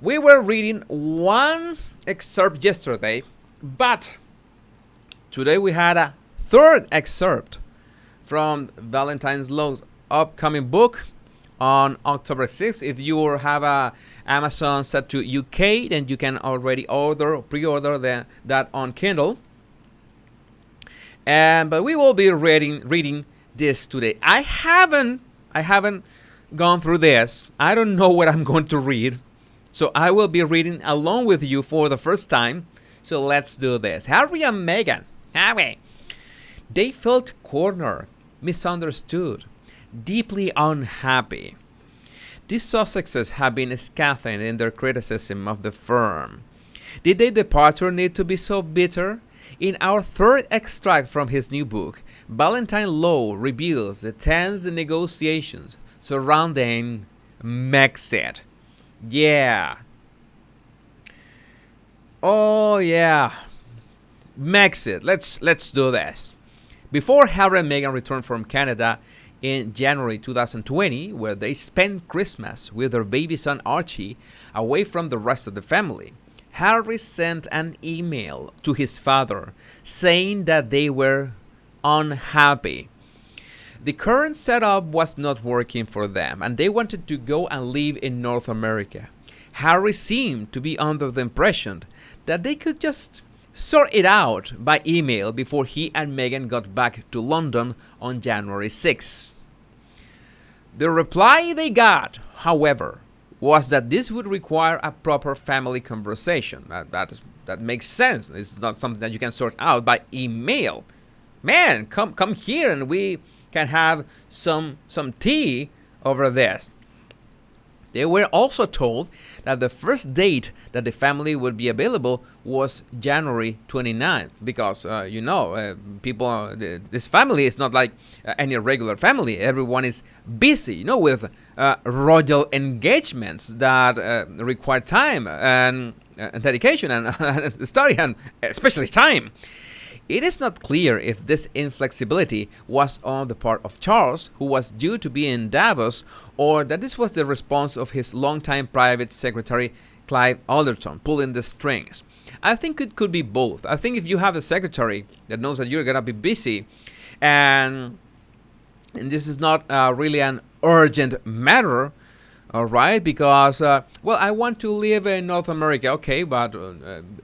We were reading one excerpt yesterday, but today we had a third excerpt from Valentine Low's upcoming book on October 6th. If you have a Amazon set to UK, then you can already pre-order that on Kindle. But we will be reading this today. I haven't gone through this. I don't know what I'm going to read, so I will be reading along with you for the first time. So let's do this. Harry and Meghan. Harry. They felt cornered, misunderstood, deeply unhappy. The Sussexes have been scathing in their criticism of the firm. Did their departure need to be so bitter? In our third extract from his new book, Valentine Low reveals the tense negotiations surrounding Megxit. Yeah. Oh yeah. Megxit. Let's do this. Before Harry and Meghan returned from Canada in January 2020, where they spent Christmas with their baby son Archie away from the rest of the family, Harry sent an email to his father saying that they were unhappy. The current setup was not working for them, and they wanted to go and live in North America. Harry seemed to be under the impression that they could just sort it out by email before he and Meghan got back to London on January 6. The reply they got, however, was that this would require a proper family conversation. That makes sense. It's not something that you can sort out by email. Man, come here and we can have some tea over this. They were also told that the first date that the family would be available was January 29th because, people, this family is not like any regular family. Everyone is busy, with royal engagements that require time and dedication and study and especially time. It is not clear if this inflexibility was on the part of Charles, who was due to be in Davos, or that this was the response of his longtime private secretary, Clive Alderton, pulling the strings. I think it could be both. I think if you have a secretary that knows that you're going to be busy and this is not really an urgent matter, all right, because, I want to live in North America. Okay, but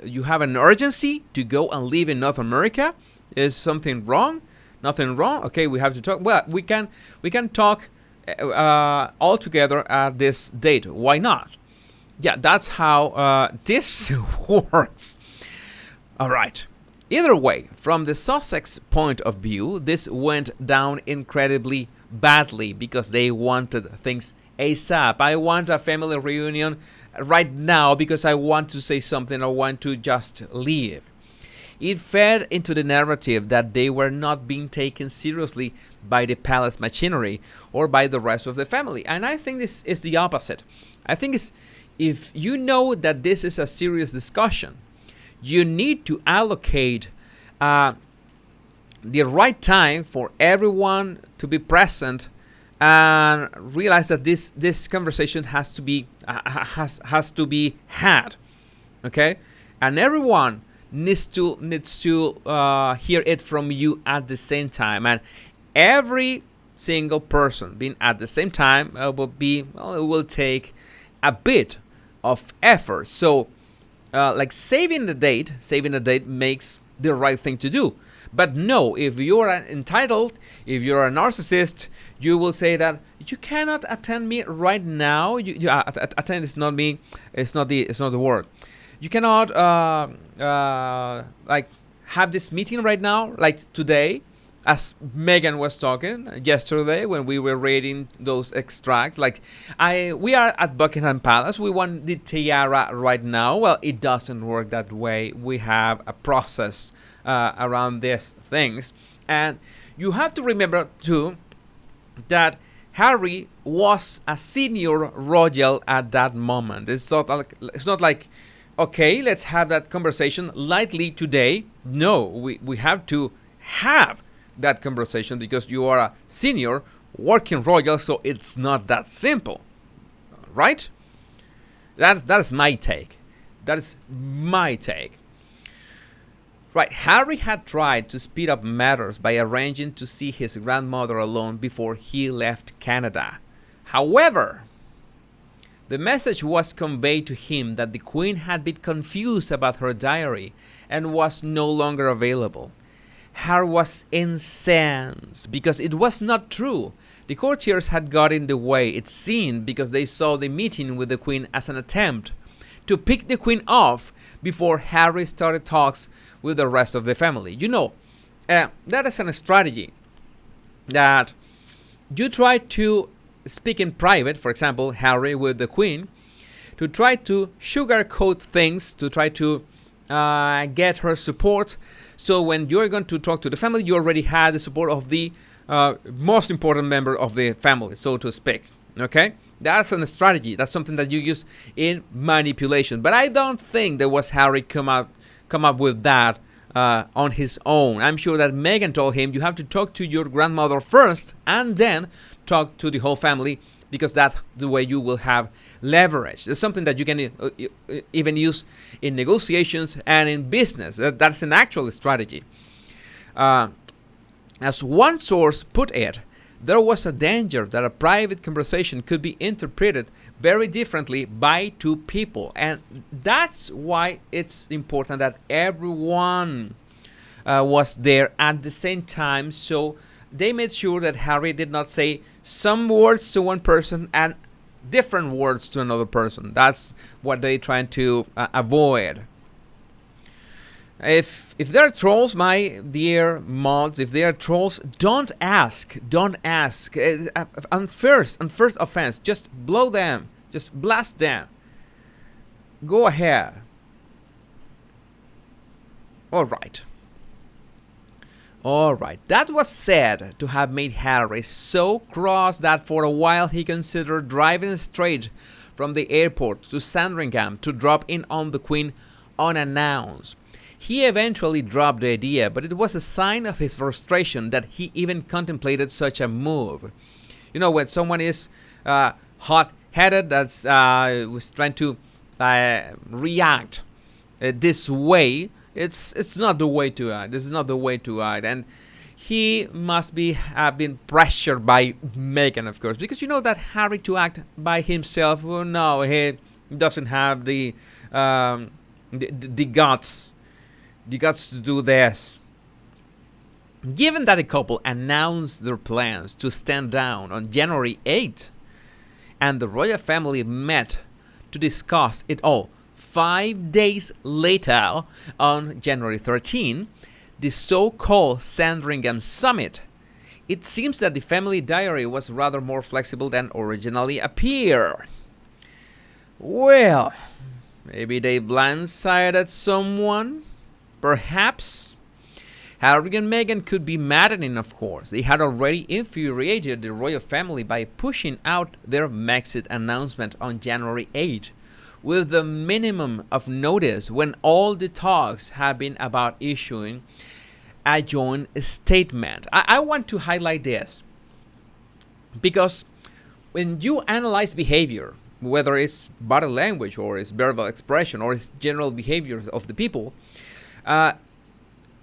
you have an urgency to go and live in North America? Is something wrong? Nothing wrong? Okay, we have to talk. Well, we can talk all together at this date. Why not? Yeah, that's how this works. All right. Either way, from the Sussex point of view, this went down incredibly badly because they wanted things ASAP. I want a family reunion right now because I want to say something. I want to just leave. It fed into the narrative that they were not being taken seriously by the palace machinery or by the rest of the family. And I think this is the opposite. I think if you know that this is a serious discussion, you need to allocate the right time for everyone to be present and realize that this conversation has to be had, okay? And everyone needs to hear it from you at the same time, and every single person being at the same time it will take a bit of effort. So, saving the date makes the right thing to do. But no, if you're entitled, if you're a narcissist, you will say that you cannot attend me right now. Attend is not me. It's not the word. You cannot have this meeting right now, like today, as Meghan was talking yesterday when we were reading those extracts. We are at Buckingham Palace. We want the tiara right now. Well, it doesn't work that way. We have a process around these things, and you have to remember too that Harry was a senior royal at that moment. It's not like okay, let's have that conversation lightly today. No, we have to have that conversation because you are a senior working royal, so it's not that simple, right? That's my take. That is my take. Right, Harry had tried to speed up matters by arranging to see his grandmother alone before he left Canada. However, the message was conveyed to him that the Queen had been confused about her diary and was no longer available. Harry was incensed because it was not true. The courtiers had got in the way, it seemed, because they saw the meeting with the Queen as an attempt to pick the Queen off before Harry started talks with the rest of the family. That is a strategy that you try to speak in private, for example, Harry with the Queen, to try to sugarcoat things, to try to get her support. So when you're going to talk to the family, you already had the support of the most important member of the family, so to speak. Okay? That's a strategy. That's something that you use in manipulation. But I don't think there was Harry come up with that on his own. I'm sure that Meghan told him, you have to talk to your grandmother first and then talk to the whole family, because that's the way you will have leverage. It's something that you can even use in negotiations and in business. That's an actual strategy. As one source put it, there was a danger that a private conversation could be interpreted very differently by two people. And that's why it's important that everyone was there at the same time. So they made sure that Harry did not say some words to one person and different words to another person. That's what they're trying to avoid. If there are trolls, my dear mods, if there are trolls, don't ask. On first offense, just blow them, just blast them. Go ahead. All right. That was said to have made Harry so cross that for a while he considered driving straight from the airport to Sandringham to drop in on the Queen unannounced. He eventually dropped the idea, but it was a sign of his frustration that he even contemplated such a move. When someone is hot-headed, that's was trying to react this way, it's not the way to act. This is not the way to act, and he must be have been pressured by Meghan, of course, because that Harry to act by himself. Well, no, he doesn't have the guts. You got to do this. Given that the couple announced their plans to stand down on January 8th, and the royal family met to discuss it all 5 days later on January 13, the so-called Sandringham Summit, it seems that the family diary was rather more flexible than originally appeared. Well, maybe they blindsided someone? Perhaps. Harry and Meghan could be maddening, of course. They had already infuriated the royal family by pushing out their Brexit announcement on January 8 with the minimum of notice, when all the talks have been about issuing a joint statement. I want to highlight this because when you analyze behavior, whether it's body language or it's verbal expression or it's general behavior of the people,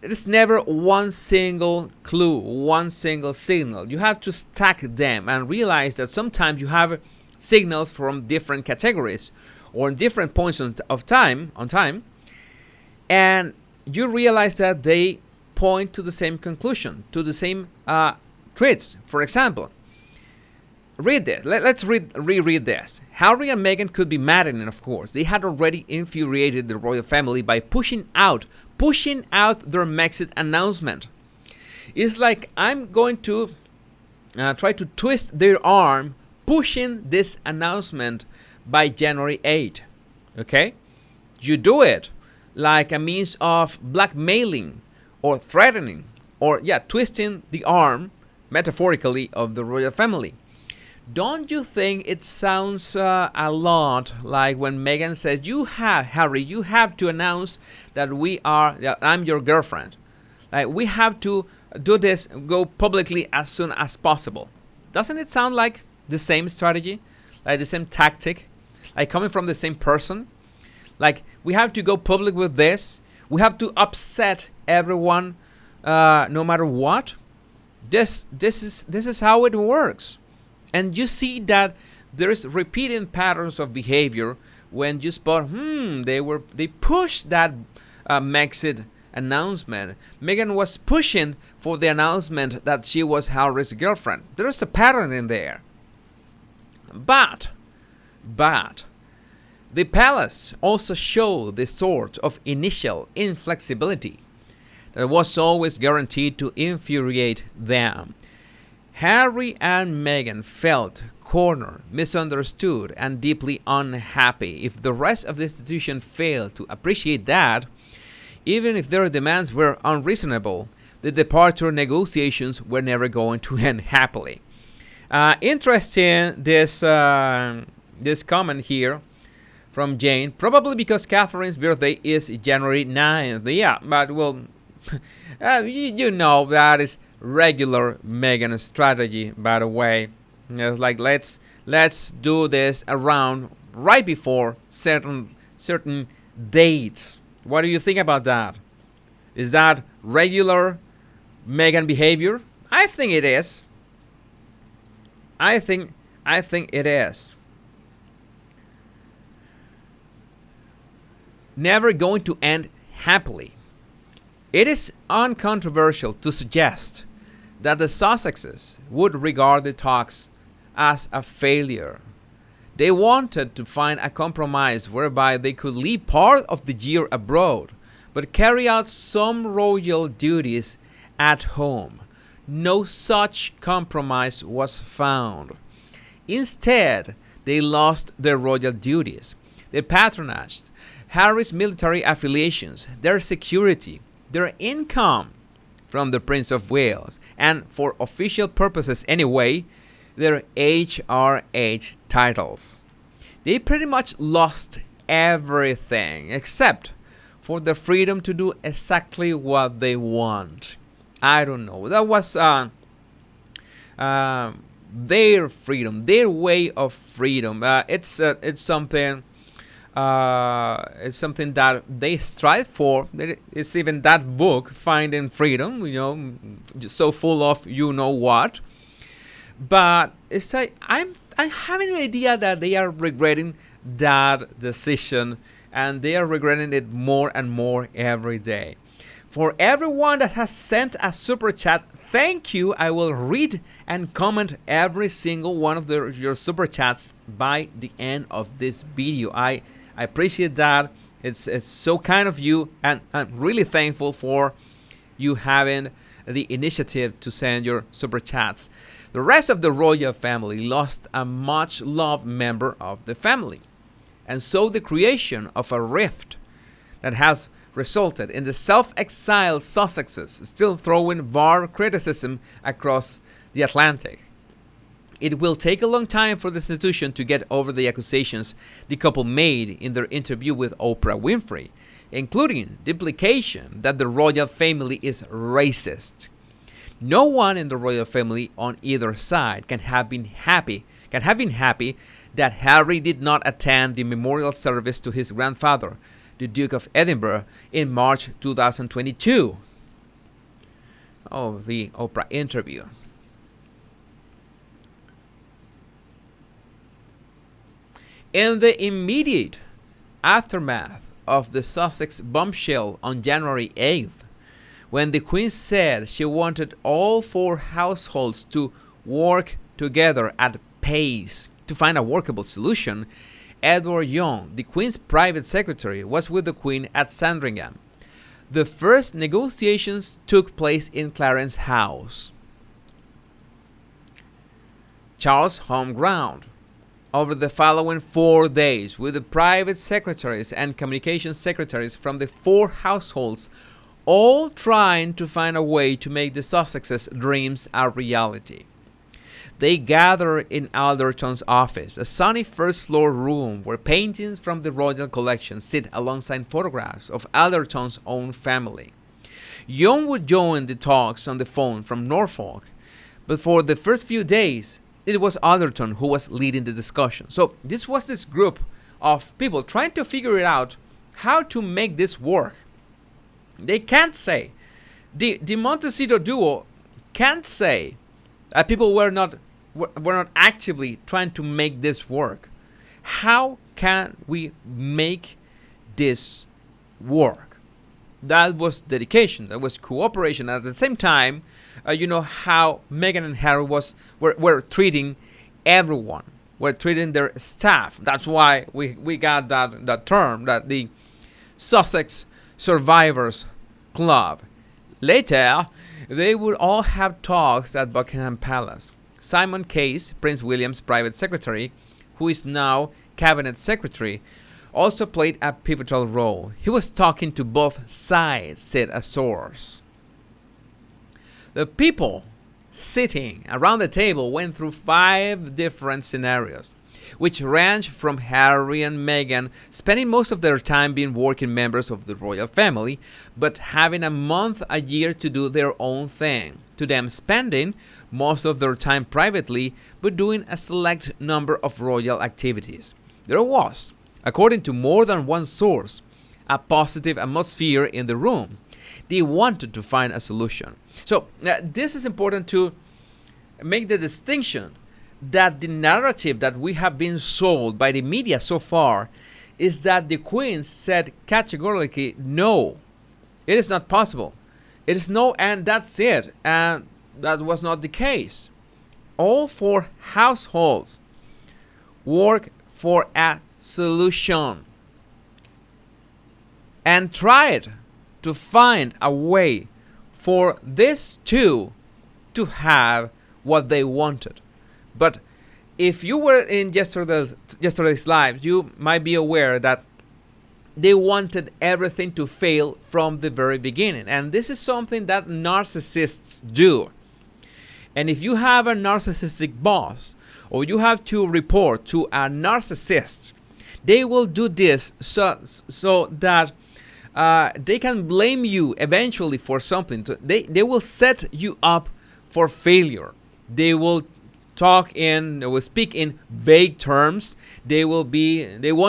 it's never one single clue, one single signal. You have to stack them and realize that sometimes you have signals from different categories or different points of time, and you realize that they point to the same conclusion, to the same traits. For example, read this. Let's reread this. Harry and Meghan could be maddening, of course. They had already infuriated the royal family by pushing out their Brexit announcement. It's like I'm going to try to twist their arm, pushing this announcement by January 8. Okay? You do it like a means of blackmailing or threatening or, twisting the arm, metaphorically, of the royal family. Don't you think it sounds a lot like when Meghan says, Harry, you have to announce that I'm your girlfriend. Like, we have to do this, go publicly as soon as possible. Doesn't it sound like the same strategy, like the same tactic? like coming from the same person. Like, we have to go public with this. We have to upset everyone, no matter what. This is how it works. And you see that there's repeating patterns of behavior when you spot, they pushed that Megxit announcement. Meghan was pushing for the announcement that she was Harry's girlfriend. There's a pattern in there. But the palace also showed the sort of initial inflexibility that was always guaranteed to infuriate them. Harry and Meghan felt cornered, misunderstood, and deeply unhappy. If the rest of the institution failed to appreciate that, even if their demands were unreasonable, the departure negotiations were never going to end happily. Interesting, this comment here from Jane, probably because Catherine's birthday is January 9th. Yeah, but well, you know that is regular Meghan strategy, by the way. Like, let's do this around right before certain dates. What do you think about that? Is that regular Meghan behavior? I think it is. I think it is. Never going to end happily. It is uncontroversial to suggest that the Sussexes would regard the talks as a failure. They wanted to find a compromise whereby they could leave part of the year abroad, but carry out some royal duties at home. No such compromise was found. Instead, they lost their royal duties, their patronage, Harry's military affiliations, their security, their income from the Prince of Wales, and for official purposes anyway, their HRH titles. They pretty much lost everything except for the freedom to do exactly what they want. I don't know. That was their freedom, their way of freedom. It's something. It's something that they strive for. It's even that book, Finding Freedom. Just so full of you know what. But it's like I'm having an idea that they are regretting that decision, and they are regretting it more and more every day. For everyone that has sent a super chat, thank you. I will read and comment every single one of your super chats by the end of this video. I appreciate that. It's so kind of you, and I'm really thankful for you having the initiative to send your super chats. The rest of the royal family lost a much-loved member of the family, and so the creation of a rift that has resulted in the self-exiled Sussexes still throwing VAR criticism across the Atlantic. It will take a long time for the institution to get over the accusations the couple made in their interview with Oprah Winfrey, including the implication that the royal family is racist. No one in the royal family on either side can have been happy that Harry did not attend the memorial service to his grandfather, the Duke of Edinburgh, in March 2022. Oh, the Oprah interview. In the immediate aftermath of the Sussex bombshell on January 8th, when the Queen said she wanted all four households to work together at pace to find a workable solution, Edward Young, the Queen's private secretary, was with the Queen at Sandringham. The first negotiations took place in Clarence House, Charles' home ground. Over the following 4 days, with the private secretaries and communications secretaries from the four households all trying to find a way to make the Sussexes' dreams a reality. They gather in Alderton's office, a sunny first-floor room where paintings from the royal collection sit alongside photographs of Alderton's own family. Young would join the talks on the phone from Norfolk, but for the first few days, it was Alderton who was leading the discussion. So this group of people trying to figure it out how to make this work. They can't say, the Montecito duo can't say that people were not actively trying to make this work. How can we make this work? That was dedication. That was cooperation. At the same time, you know how Meghan and Harry were treating everyone. Were treating their staff. That's why we got that term, that the Sussex Survivors Club. Later, they would all have talks at Buckingham Palace. Simon Case, Prince William's private secretary, who is now cabinet secretary, also played a pivotal role. He was talking to both sides, said a source. The people sitting around the table went through 5 different scenarios, which ranged from Harry and Meghan spending most of their time being working members of the royal family, but having a month a year to do their own thing, to them spending most of their time privately, but doing a select number of royal activities. There was, according to more than one source, a positive atmosphere in the room. They wanted to find a solution. So this is important to make the distinction that the narrative that we have been sold by the media so far is that the Queen said categorically, no, it is not possible. It is no, and that's it. And that was not the case. All 4 households work for a solution and tried to find a way for these two to have what they wanted. But if you were in yesterday's live, you might be aware that they wanted everything to fail from the very beginning. And this is something that narcissists do. And if you have a narcissistic boss, or you have to report to a narcissist, they will do this so that they can blame you eventually for something. They will set you up for failure. They will speak in vague terms. They won't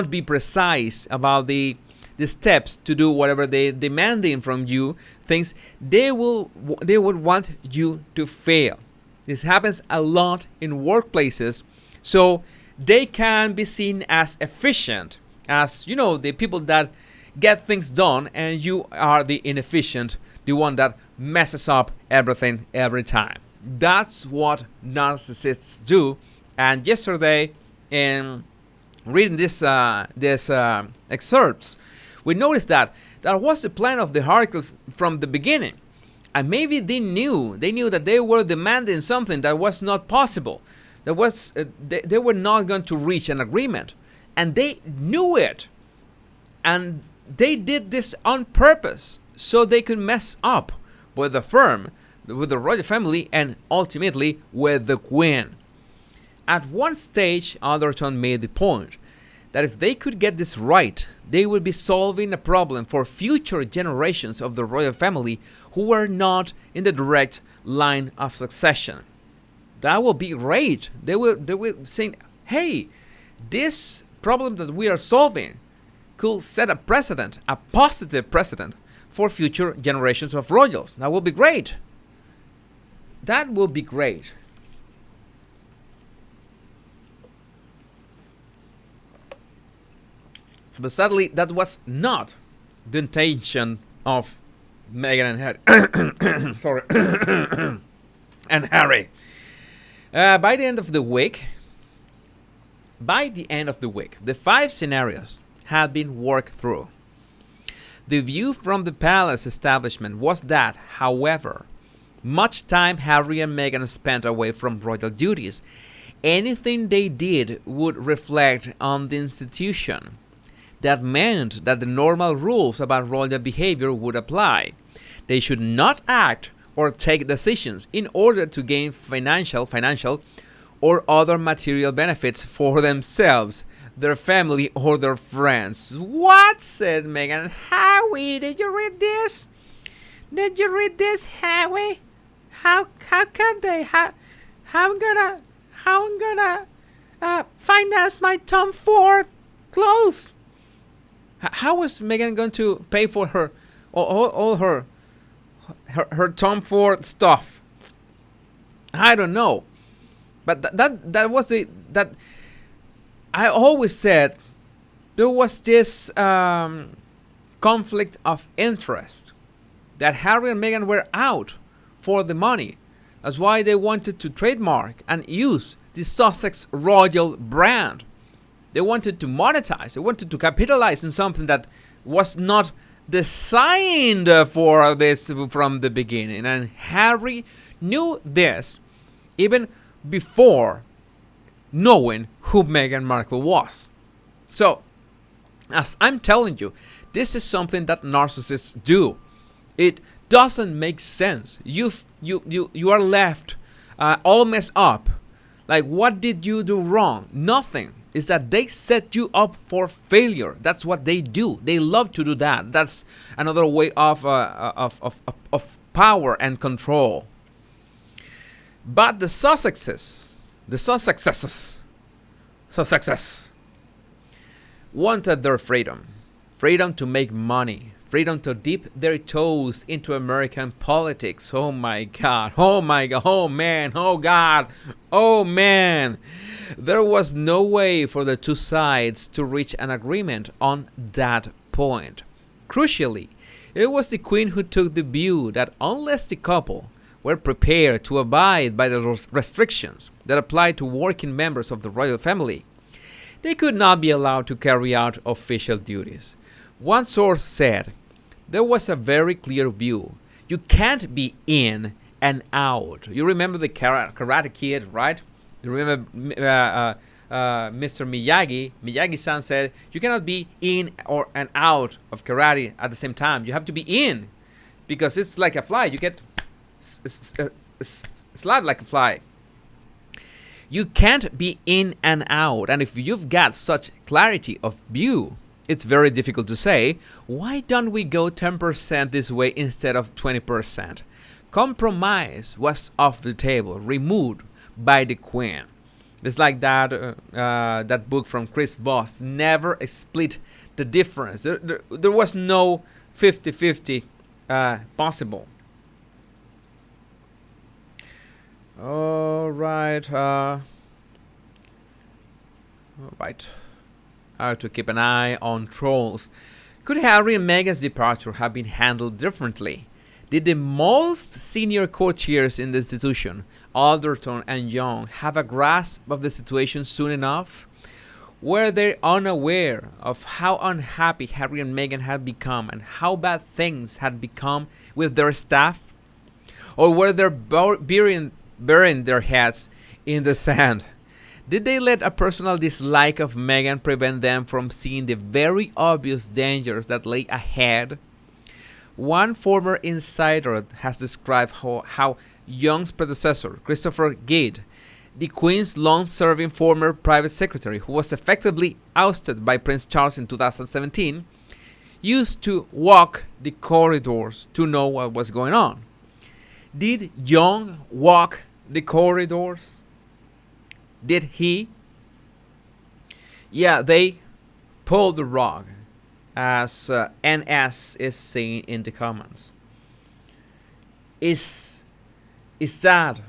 be precise about the steps to do whatever they demanding from you. Things they would want you to fail. This happens a lot in workplaces, so they can be seen as efficient, as the people that get things done, and you are the inefficient, the one that messes up everything every time. That's what narcissists do. And yesterday, in reading this excerpts, we noticed that was the plan of the Harkles from the beginning. And maybe they knew that they were demanding something that was not possible. They were not going to reach an agreement, and they knew it. And they did this on purpose so they could mess up with the firm, with the royal family, and ultimately with the Queen. At one stage, Alderton made the point that if they could get this right, they would be solving a problem for future generations of the royal family who were not in the direct line of succession. That will be great. They will say, hey, this problem that we are solving could set a precedent, a positive precedent for future generations of royals. That will be great. That will be great. But sadly, that was not the intention of Meghan and Harry. Sorry. And Harry. By the end of the week, the 5 scenarios had been worked through. The view from the palace establishment was that, however much time Harry and Meghan spent away from royal duties, anything they did would reflect on the institution. That meant that the normal rules about royal behavior would apply. They should not act or take decisions in order to gain financial or other material benefits for themselves, their family, or their friends. What? Said Meghan. Howie, did you read this? Did you read this, Howie? How can they? How how I'm gonna finance my Tom Ford clothes? How is Meghan going to pay for her all her Tom Ford stuff? I don't know, but that was that I always said there was this conflict of interest, that Harry and Meghan were out for the money. That's why they wanted to trademark and use the Sussex Royal brand. They wanted to monetize. They wanted to capitalize on something that was not designed for this from the beginning. And Harry knew this even before knowing who Meghan Markle was. So, as I'm telling you, this is something that narcissists do. It doesn't make sense. You are left all messed up. Like, what did you do wrong? Nothing. Is that they set you up for failure. That's what they do. They love to do that. That's another way of power and control. But the Sussexes wanted their freedom to make money, freedom to dip their toes into American politics. Oh my God, oh man, oh God, oh man. There was no way for the two sides to reach an agreement on that point. Crucially, it was the Queen who took the view that unless the couple were prepared to abide by the restrictions that applied to working members of the royal family, they could not be allowed to carry out official duties. One source said there was a very clear view. You can't be in and out. You remember the Karate Kid, right? You remember Mr. Miyagi? Miyagi-san said you cannot be in or and out of karate at the same time. You have to be in because it's like a fly. You get slide like a fly. You can't be in and out. And if you've got such clarity of view, it's very difficult to say, why don't we go 10% this way instead of 20%? Compromise was off the table, removed by the Queen. It's like that book from Chris Voss, Never Split the Difference. There was no 50-50 possible. All right. I have to keep an eye on trolls. Could Harry and Meghan's departure have been handled differently? Did the most senior courtiers in the institution, Alderton and Young, have a grasp of the situation soon enough? Were they unaware of how unhappy Harry and Meghan had become and how bad things had become with their staff? Or were they burying their heads in the sand? Did they let a personal dislike of Meghan prevent them from seeing the very obvious dangers that lay ahead? One former insider has described how Young's predecessor, Christopher Gade, the Queen's long-serving former private secretary, who was effectively ousted by Prince Charles in 2017, used to walk the corridors to know what was going on. Did Young walk the corridors? Did he? Yeah, they pulled the rug, as NS is saying in the comments. Is that?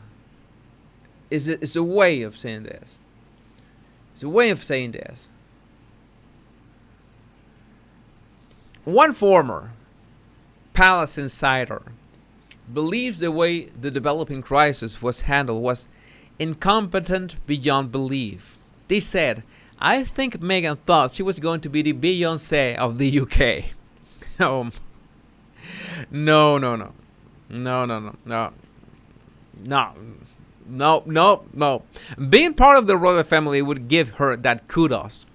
Is a way of saying this? It's a way of saying this. One former palace insider believes the way the developing crisis was handled was incompetent beyond belief. They said, I think Meghan thought she was going to be the Beyoncé of the UK. No. Being part of the royal family would give her that kudos.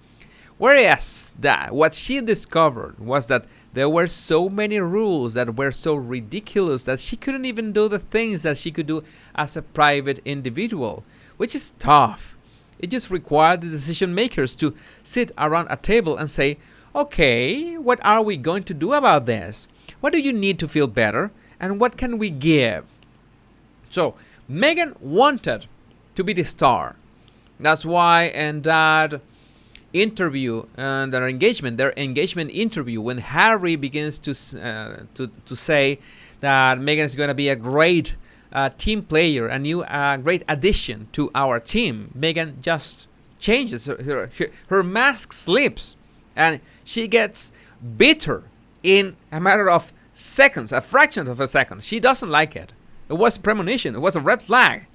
Whereas what she discovered was that there were so many rules that were so ridiculous that she couldn't even do the things that she could do as a private individual, which is tough. It just required the decision makers to sit around a table and say, okay, what are we going to do about this? What do you need to feel better? And what can we give? So Meghan wanted to be the star. That's why in that interview and their engagement interview, when Harry begins to say that Meghan is going to be a great team player, a new great addition to our team, Meghan just changes. Her mask slips, and she gets bitter in a matter of seconds, a fraction of a second. She doesn't like it. It was premonition. It was a red flag.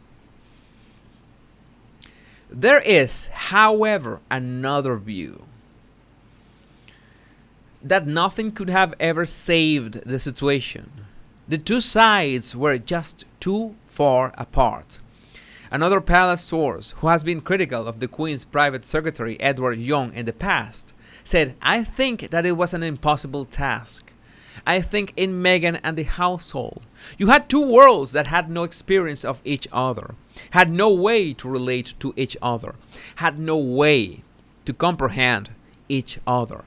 There is, however, another view that nothing could have ever saved the situation. The two sides were just too far apart. Another palace source, who has been critical of the Queen's private secretary Edward Young in the past, said, "I think that it was an impossible task. I think in Meghan and the household, you had two worlds that had no experience of each other, had no way to relate to each other, had no way to comprehend each other.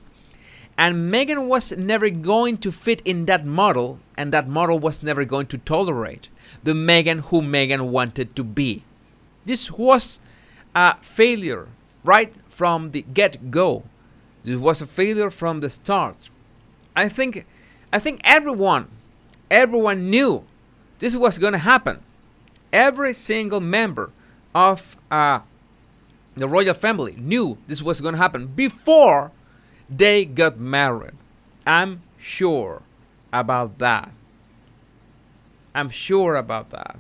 And Meghan was never going to fit in that model, and that model was never going to tolerate the Meghan who Meghan wanted to be." This was a failure right from the get-go. This was a failure from the start. I think everyone knew this was going to happen. Every single member of the royal family knew this was going to happen before they got married. I'm sure about that. I'm sure about that.